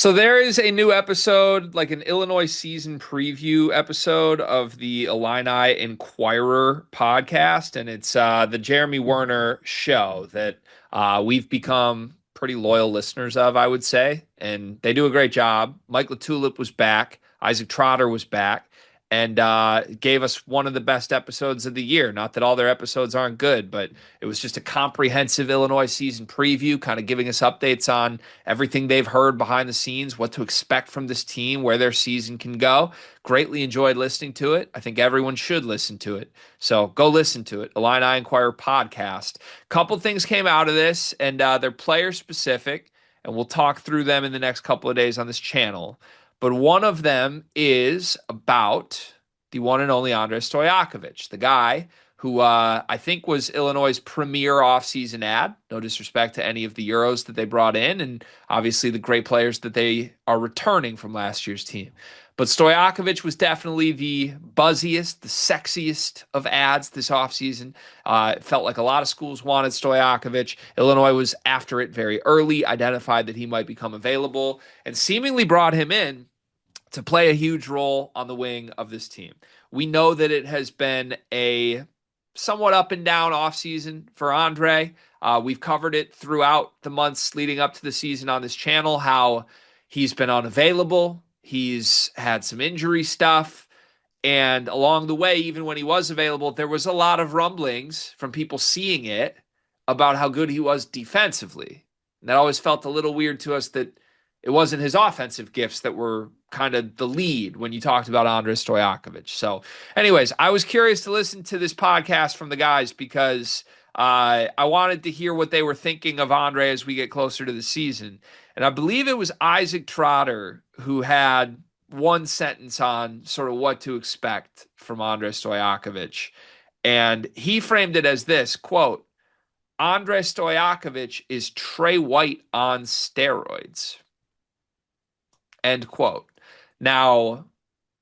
So there is a new episode, like an Illinois season preview episode of the Illini Inquirer podcast, and it's the Jeremy Werner show that we've become pretty loyal listeners of, I would say, and they do a great job. Mike LaTulip was back, Isaac Trotter was back, and gave us one of the best episodes of the year. Not that all their episodes aren't good, but it was just a comprehensive Illinois season preview, kind of giving us updates on everything they've heard behind the scenes, what to expect from this team, where their season can go. Greatly enjoyed listening to it. I think everyone should listen to it. So go listen to it. Illini Inquirer podcast. Couple things came out of this, and they're player specific, and we'll talk through them in the next couple of days on this channel. But one of them is about the one and only Andrej Stojakovic, the guy who I think was Illinois' premier offseason ad. No disrespect to any of the Euros that they brought in, and obviously the great players that they are returning from last year's team. But Stojakovic was definitely the buzziest, the sexiest of ads this offseason. It felt like a lot of schools wanted Stojakovic. Illinois was after it very early, identified that he might become available, and seemingly brought him in to play a huge role on the wing of this team. We know that it has been a somewhat up and down offseason for Andre. We've covered it throughout the months leading up to the season on this channel, how he's been unavailable. He's had some injury stuff. And along the way, even when he was available, there was a lot of rumblings from people seeing it about how good he was defensively. And that always felt a little weird to us that it wasn't his offensive gifts that were kind of the lead when you talked about Andrej Stojakovic. So, anyways, I was curious to listen to this podcast from the guys because I wanted to hear what they were thinking of Andre as we get closer to the season. And I believe it was Isaac Trotter who had one sentence on sort of what to expect from Andrej Stojakovic. And he framed it as this, quote, Andrej Stojakovic is Tre White on steroids. End quote. Now,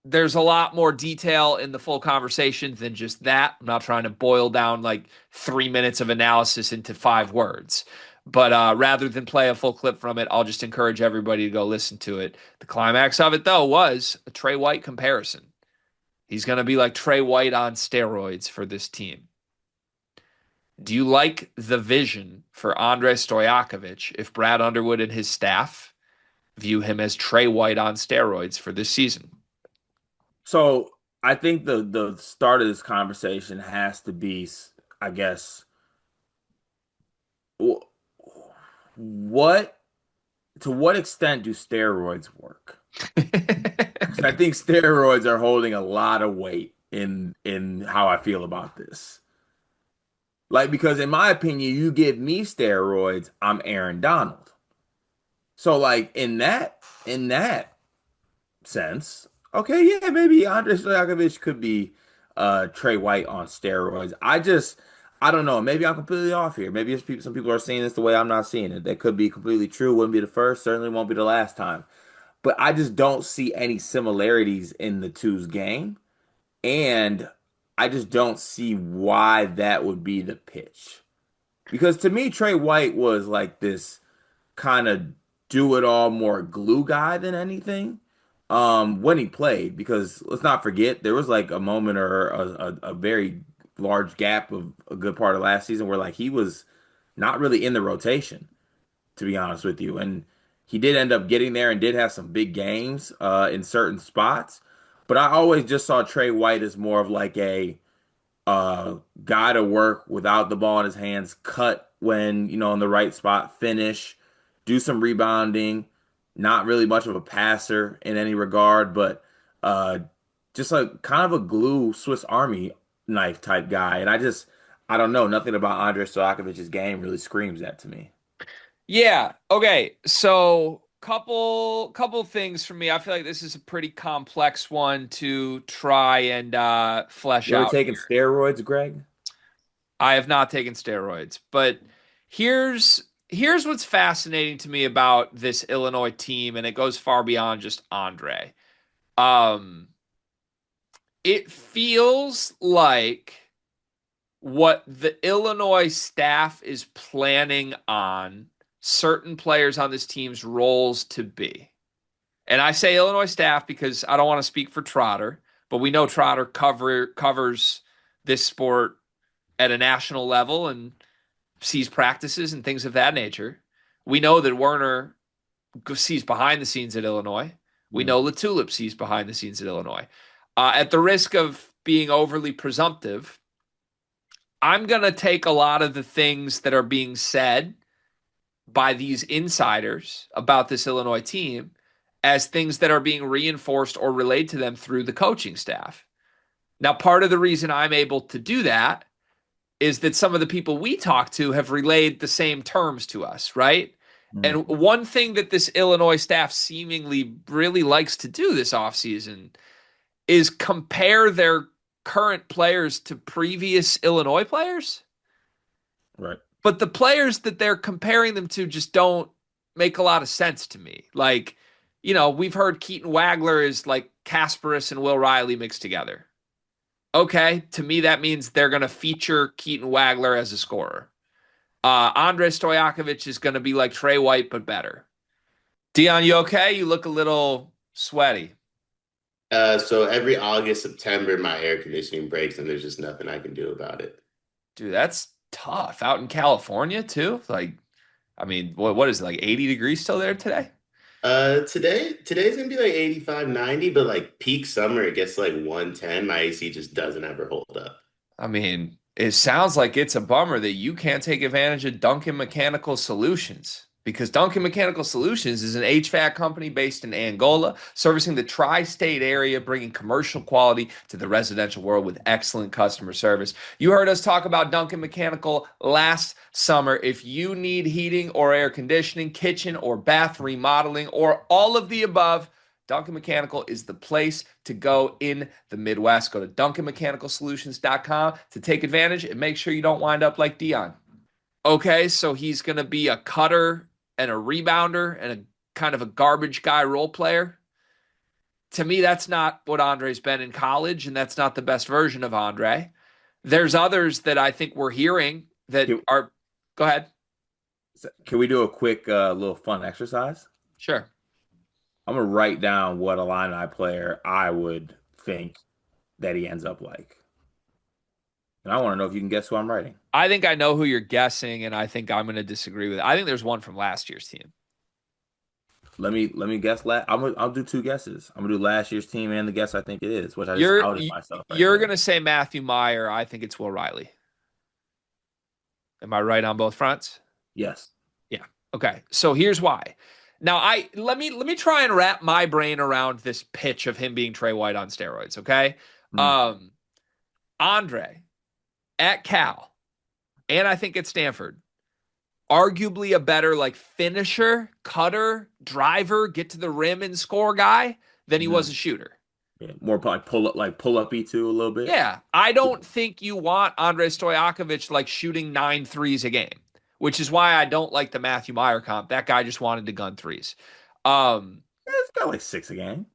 there's a lot more detail in the full conversation than just that. I'm not trying to boil down like 3 minutes of analysis into 5 words. But rather than play a full clip from it, I'll just encourage everybody to go listen to it. The climax of it, though, was a Tre White comparison. He's going to be like Tre White on steroids for this team. Do you like the vision for Andrej Stojakovic if Brad Underwood and his staff view him as Tre White on steroids for this season? So I think the start of this conversation has to be, I guess, wh- what to what extent do steroids work? 'Cause I think steroids are holding a lot of weight in how I feel about this. Like, because in my opinion, you give me steroids, I'm Aaron Donald. So like in that sense, okay, yeah, maybe Andrej Stojakovic could be Tre White on steroids. I don't know. Maybe I'm completely off here. Maybe some people are seeing this the way I'm not seeing it. That could be completely true. Wouldn't be the first, certainly won't be the last time. But I just don't see any similarities in the two's game. And I just don't see why that would be the pitch. Because to me, Tre White was like this kind of do it all more glue guy than anything when he played, because let's not forget there was like a moment or a very large gap of a good part of last season where like he was not really in the rotation, to be honest with you. And he did end up getting there and did have some big games in certain spots, but I always just saw Tre White as more of like a guy to work without the ball in his hands, cut when, in the right spot, finish, do some rebounding, not really much of a passer in any regard, but uh, just like kind of a glue Swiss Army knife type guy. And I don't know, nothing about Andrej Stojakovic's game really screams that to me. Yeah. Okay. So couple things for me. I feel like this is a pretty complex one to try and flesh You ever out taken here. steroids, Greg? I have not taken steroids, but here's what's fascinating to me about this Illinois team, and it goes far beyond just Andre. Um, it feels like what the Illinois staff is planning on certain players on this team's roles to be. And I say Illinois staff because I don't want to speak for Trotter, but we know Trotter covers this sport at a national level and sees practices and things of that nature. We know that Werner sees behind the scenes at Illinois. We Mm, know LaTulip sees behind the scenes at Illinois. At the risk of being overly presumptive, I'm going to take a lot of the things that are being said by these insiders about this Illinois team as things that are being reinforced or relayed to them through the coaching staff. Now, part of the reason I'm able to do that is that some of the people we talk to have relayed the same terms to us, right? mm, And one thing that this Illinois staff seemingly really likes to do this offseason is compare their current players to previous Illinois players. right. But the players that they're comparing them to just don't make a lot of sense to me. Like, we've heard Keaton Wagler is like Kasparis and Will Riley mixed together. Okay, to me that means they're going to feature Keaton Wagler as a scorer. Andrej Stojakovic is going to be like Tre White, but better. Dion, you okay? You look a little sweaty. So every August, September, my air conditioning breaks, and there's just nothing I can do about it. Dude, that's tough. Out in California, too? Like, I mean, what is it, like 80 degrees still there today? Today's gonna be like 85, 90, but like peak summer, it gets like 110. My AC just doesn't ever hold up. I mean, it sounds like it's a bummer that you can't take advantage of Duncan Mechanical Solutions because Duncan Mechanical Solutions is an HVAC company based in Angola, servicing the tri-state area, bringing commercial quality to the residential world with excellent customer service. You heard us talk about Duncan Mechanical last summer. If you need heating or air conditioning, kitchen or bath remodeling, or all of the above, Duncan Mechanical is the place to go in the Midwest. Go to DuncanMechanicalSolutions.com to take advantage and make sure you don't wind up like Dion. Okay, so he's going to be a cutter and a rebounder and a kind of a garbage guy role player. To me, that's not what Andre's been in college, and that's not the best version of Andre. There's others that I think we're hearing that Can, are. Go ahead. can we do a quick little fun exercise? Sure. I'm gonna write down what Illini player I would think that he ends up like. And I want to know if you can guess who I'm writing. I think I know who you're guessing, and I think I'm going to disagree with it. I think there's one from last year's team. Let me guess. I'll do two guesses. I'm gonna do last year's team and the guess I think it is, which I just You're outed you- myself right you're there. going to say Matthew Meyer. I think it's Will Riley. Am I right on both fronts? Yes. Yeah. Okay. So here's why. Now let me try and wrap my brain around this pitch of him being Tre White on steroids, okay? Mm, Um Andre at Cal and I think at Stanford, arguably a better like finisher, cutter, driver, get to the rim and score guy than he was mm. a shooter. Yeah, more like pull up E2 a little bit. Yeah, I don't think you want Andrej Stojakovic like shooting 9 threes a game, which is why I don't like the Matthew Meyer comp. That guy just wanted to gun threes. Um, Yeah, it's got like six a game.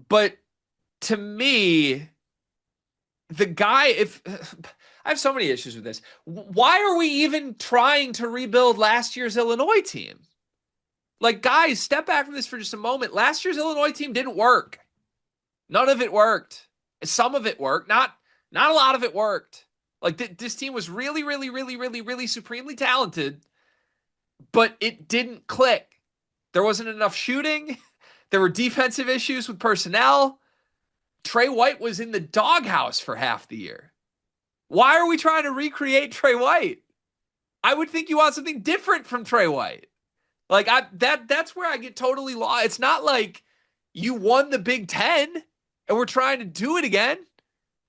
but to me, the guy, if I have so many issues with this, why are we even trying to rebuild last year's Illinois team? Like, guys, step back from this for just a moment. Last year's Illinois team didn't work. None of it worked. Some of it worked. Not a lot of it worked. Like this team was really, really, really, really, really supremely talented, but it didn't click. There wasn't enough shooting. There were defensive issues with personnel. Tre White was in the doghouse for half the year. Why are we trying to recreate Tre White? I would think you want something different from Tre White. Like that's where I get totally lost. It's not like you won the Big Ten and we're trying to do it again.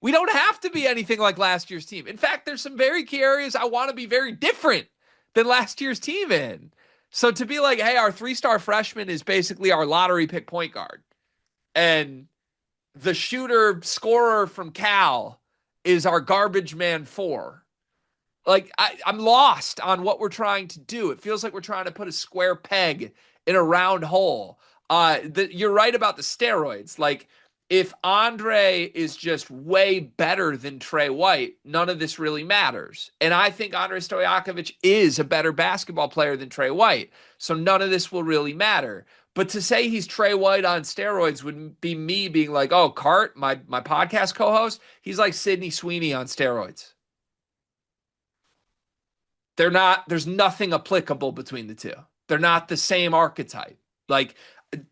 We don't have to be anything like last year's team. In fact, there's some very key areas I want to be very different than last year's team in. So to be like, hey, our 3-star freshman is basically our lottery pick point guard. And the shooter scorer from Cal is our garbage man 4. Like, I'm lost on what we're trying to do. It feels like we're trying to put a square peg in a round hole. You're right about the steroids. Like, if Andre is just way better than Tre White, none of this really matters. And I think Andrej Stojakovic is a better basketball player than Tre White. So none of this will really matter. But to say he's Tre White on steroids would be me being like, oh, Cart, my podcast co-host, he's like Sydney Sweeney on steroids. They're not, there's nothing applicable between the two. They're not the same archetype. Like,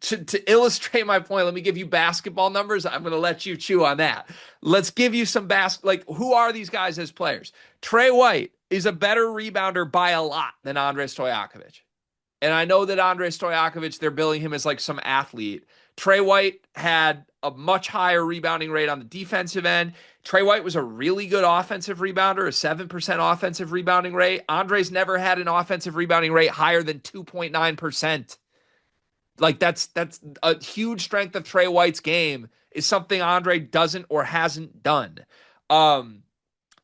to illustrate my point, let me give you basketball numbers. I'm going to let you chew on that. Let's give you some like, who are these guys as players? Tre White is a better rebounder by a lot than Andrej Stojakovic. And I know that Andrej Stojakovic, they're billing him as like some athlete. Tre White had a much higher rebounding rate on the defensive end. Tre White was a really good offensive rebounder, a 7% offensive rebounding rate. Andre's never had an offensive rebounding rate higher than 2.9%. Like that's a huge strength of Tre White's game, is something Andrej doesn't or hasn't done.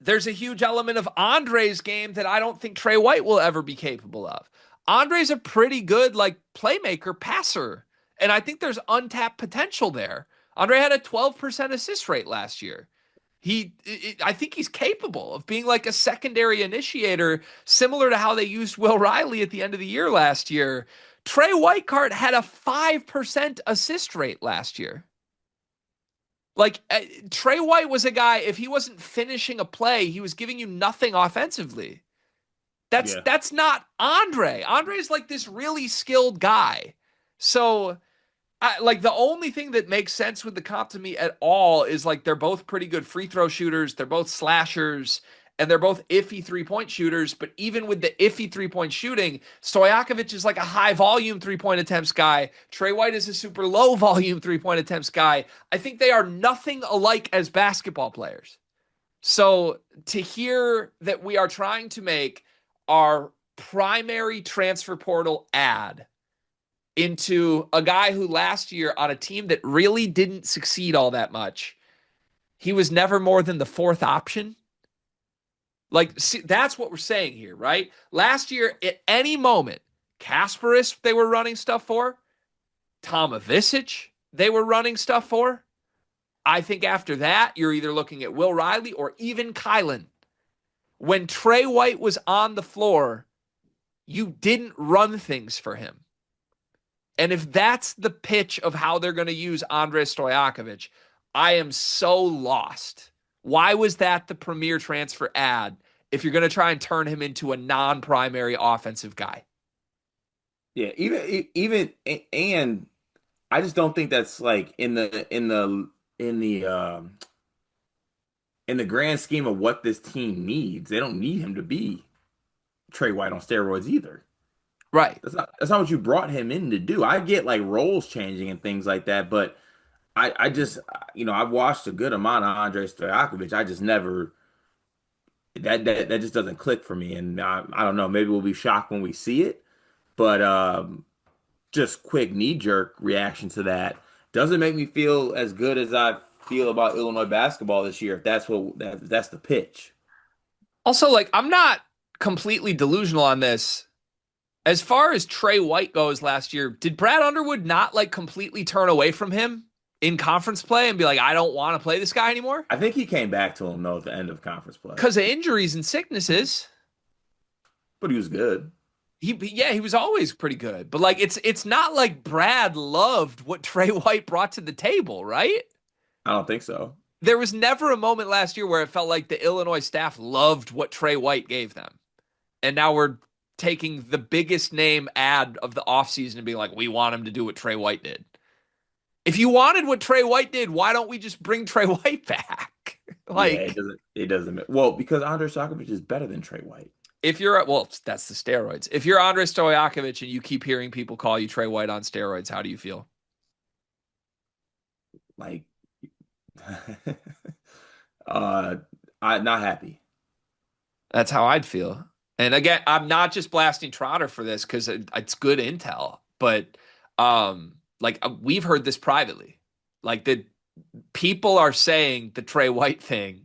There's a huge element of Andre's game that I don't think Tre White will ever be capable of. Andre's a pretty good like playmaker passer, and I think there's untapped potential there. Andre had a 12% assist rate last year. I think he's capable of being like a secondary initiator, similar to how they used Will Riley at the end of the year last year. Tre Whitecart had a 5% assist rate last year. Like Tre White was a guy, if he wasn't finishing a play, he was giving you nothing offensively. That's not Andre. Andre's like this really skilled guy. So like the only thing that makes sense with the comp to me at all is like they're both pretty good free throw shooters, they're both slashers, and they're both iffy 3-point shooters. But even with the iffy 3-point shooting, Stojakovic is like a high volume 3-point attempts guy. Tre White is a super low volume 3-point attempts guy. I think they are nothing alike as basketball players. So to hear that we are trying to make our primary transfer portal ad into a guy who last year on a team that really didn't succeed all that much, he was never more than the fourth option. Like, see, that's what we're saying here, right? Last year, at any moment, Kasparis, they were running stuff for. Tomovicic, they were running stuff for. I think after that, you're either looking at Will Riley or even Kylan. When Tre White was on the floor, you didn't run things for him. And if that's the pitch of how they're going to use Andrej Stojakovic, I am so lost. Why was that the premier transfer ad if you're going to try and turn him into a non-primary offensive guy? Yeah, and I just don't think that's like in the grand scheme of what this team needs. They don't need him to be Tre White on steroids either. Right. That's not what you brought him in to do. I get like roles changing and things like that, but I just I've watched a good amount of Andrej Stojakovic. I just never that just doesn't click for me, and I don't know. Maybe we'll be shocked when we see it, but just quick knee jerk reaction to that doesn't make me feel as good as I feel about Illinois basketball this year. If that's the pitch. Also, like, I'm not completely delusional on this. As far as Tre White goes last year, did Brad Underwood not like completely turn away from him in conference play and be like, I don't want to play this guy anymore? I think he came back to him though at the end of conference play Because of injuries and sicknesses. but he was good. He was always pretty good. But like it's not like Brad loved what Tre White brought to the table, right? I don't think so. There was never a moment last year where it felt like the Illinois staff loved what Tre White gave them. And now we're taking the biggest name ad of the offseason and being like, we want him to do what Tre White did. If you wanted what Tre White did, why don't we just bring Tre White back? Like, yeah, it doesn't. Well, because Andrej Stojakovic is better than Tre White. If you're, well, that's the steroids. If you're Andrej Stojakovic and you keep hearing people call you Tre White on steroids, how do you feel? Like, I'm not happy. That's how I'd feel. And again, I'm not just blasting Trotter for this because it's good intel, but we've heard this privately. Like the people are saying the Tre White thing.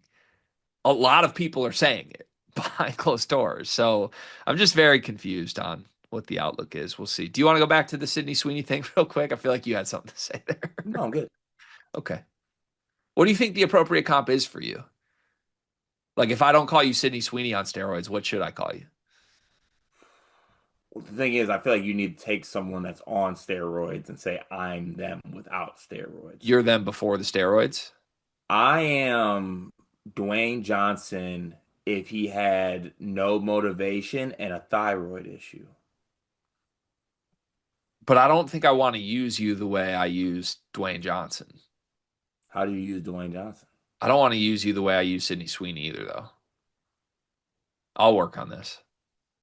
A lot of people are saying it behind closed doors. So I'm just very confused on what the outlook is. We'll see. Do you want to go back to the Sydney Sweeney thing real quick? I feel like you had something to say there. No, I'm good. Okay. What do you think the appropriate comp is for you? Like, if I don't call you Sydney Sweeney on steroids, what should I call you? The thing is, I feel like you need to take someone that's on steroids and say, I'm them without steroids. You're them before the steroids. I am Dwayne Johnson if he had no motivation and a thyroid issue. But I don't think I want to use you the way I use Dwayne Johnson. How do you use Dwayne Johnson? I don't want to use you the way I use Sydney Sweeney either, though. I'll work on this.